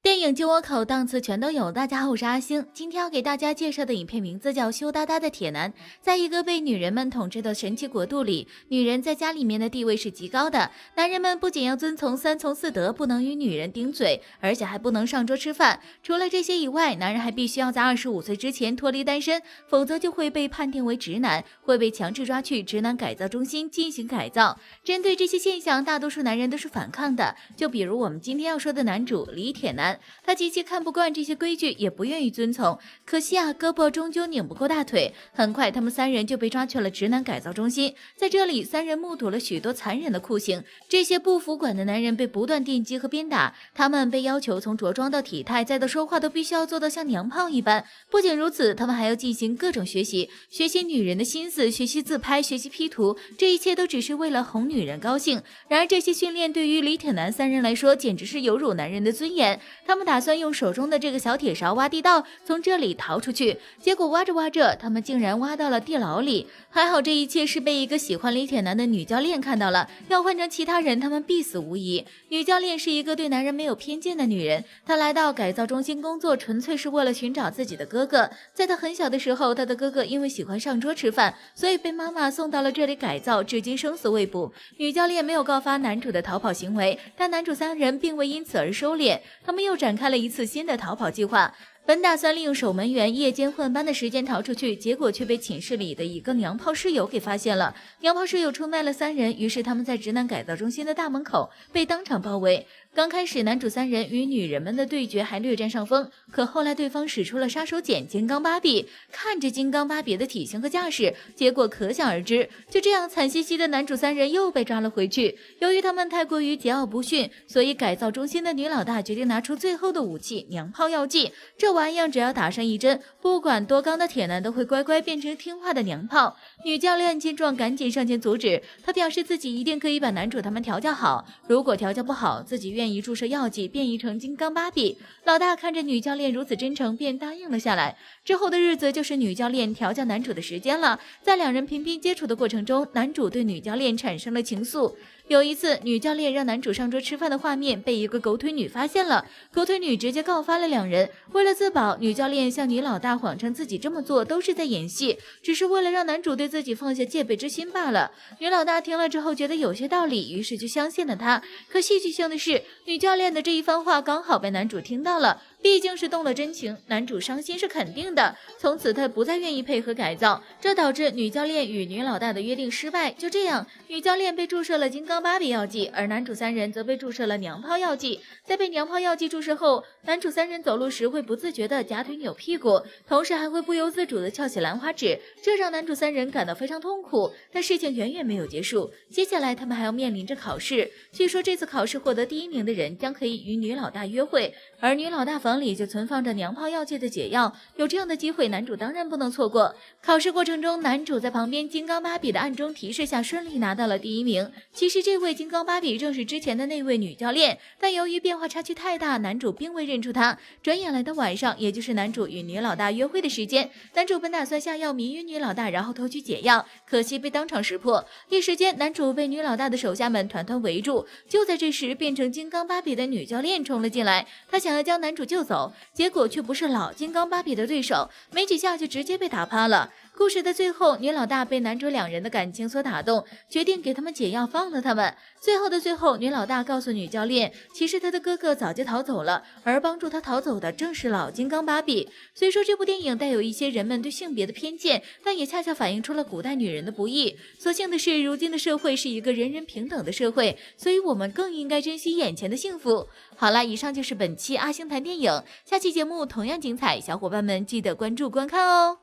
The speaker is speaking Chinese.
电影进我口，档次全都有。大家好，我是阿星，今天要给大家介绍的影片名字叫《羞答答的铁男》。在一个被女人们统治的神奇国度里，女人在家里面的地位是极高的。男人们不仅要遵从三从四德，不能与女人顶嘴，而且还不能上桌吃饭。除了这些以外，男人还必须要在25岁之前脱离单身，否则就会被判定为直男，会被强制抓去直男改造中心进行改造。针对这些现象，大多数男人都是反抗的。就比如我们今天要说的男主李铁男。他极其看不惯这些规矩，也不愿意遵从。可惜啊，胳膊终究拧不过大腿。很快，他们三人就被抓去了直男改造中心。在这里，三人目睹了许多残忍的酷刑。这些不服管的男人被不断电击和鞭打，他们被要求从着装到体态，再到说话，都必须要做到像娘炮一般。不仅如此，他们还要进行各种学习，学习女人的心思，学习自拍，学习 P 图，这一切都只是为了哄女人高兴。然而，这些训练对于李铁男三人来说，简直是有辱男人的尊严。他们打算用手中的这个小铁勺挖地道，从这里逃出去。结果挖着挖着，他们竟然挖到了地牢里。还好这一切是被一个喜欢李铁男的女教练看到了，要换成其他人，他们必死无疑。女教练是一个对男人没有偏见的女人，她来到改造中心工作，纯粹是为了寻找自己的哥哥。在她很小的时候，她的哥哥因为喜欢上桌吃饭，所以被妈妈送到了这里改造，至今生死未卜。女教练没有告发男主的逃跑行为，但男主三人并未因此而收敛，他们又展开了一次新的逃跑计划。本打算利用守门员夜间换班的时间逃出去，结果却被寝室里的一个娘炮室友给发现了。娘炮室友出卖了三人，于是他们在直男改造中心的大门口被当场包围。刚开始男主三人与女人们的对决还略占上风，可后来对方使出了杀手锏金刚芭比，看着金刚芭比的体型和架势，结果可想而知。就这样惨兮兮的男主三人又被抓了回去。由于他们太过于桀骜不驯，所以改造中心的女老大决定拿出最后的武器娘炮药剂。这玩意儿只要打上一针，不管多刚的铁男都会乖乖变成听话的娘炮。女教练见状赶紧上前阻止，她表示自己一定可以把男主他们调教好，如果调教不好，自己愿意注射药剂变异成金刚芭比。老大看着女教练如此真诚，便答应了下来。之后的日子就是女教练调教男主的时间了。在两人频频接触的过程中，男主对女教练产生了情愫。有一次，女教练让男主上桌吃饭的画面被一个狗腿女发现了，狗腿女直接告发了两人。为了自保，女教练向女老大谎称自己这么做都是在演戏，只是为了让男主对自己放下戒备之心罢了。女老大听了之后觉得有些道理，于是就相信了他。可戏剧性的是，女教练的这一番话刚好被男主听到了，毕竟是动了真情，男主伤心是肯定的。从此他不再愿意配合改造，这导致女教练与女老大的约定失败。就这样，女教练被注射了金刚芭比药剂，而男主三人则被注射了娘炮药剂。在被娘炮药剂注射后，男主三人走路时会不自觉的夹腿扭屁股，同时还会不由自主的翘起兰花指，这让男主三人感到非常痛苦。但事情远远没有结束，接下来他们还要面临着考试。据说这次考试获得第1名的人将可以与女老大约会，而女老大房里就存放着娘炮药剂的解药，有这样的机会，男主当然不能错过。考试过程中，男主在旁边金刚芭比的暗中提示下，顺利拿到了第1名。其实这位金刚芭比正是之前的那位女教练，但由于变化差距太大，男主并未认出她。转眼来到晚上，也就是男主与女老大约会的时间，男主本打算下药迷晕女老大，然后偷取解药，可惜被当场识破。一时间，男主被女老大的手下们团团围住。就在这时，变成金刚芭比的女教练冲了进来，她想要将男主救走，结果却不是老金刚芭比的对手，没几下就直接被打趴了。故事的最后，女老大被男主两人的感情所打动，决定给他们解药放了他们。最后的最后，女老大告诉女教练，其实她的哥哥早就逃走了，而帮助她逃走的正是老金刚芭比。虽说这部电影带有一些人们对性别的偏见，但也恰恰反映出了古代女人的不易。所幸的是，如今的社会是一个人人平等的社会，所以我们更应该珍惜眼前的幸福。好了，以上就是本期阿星谈电影，下期节目同样精彩，小伙伴们记得关注观看哦。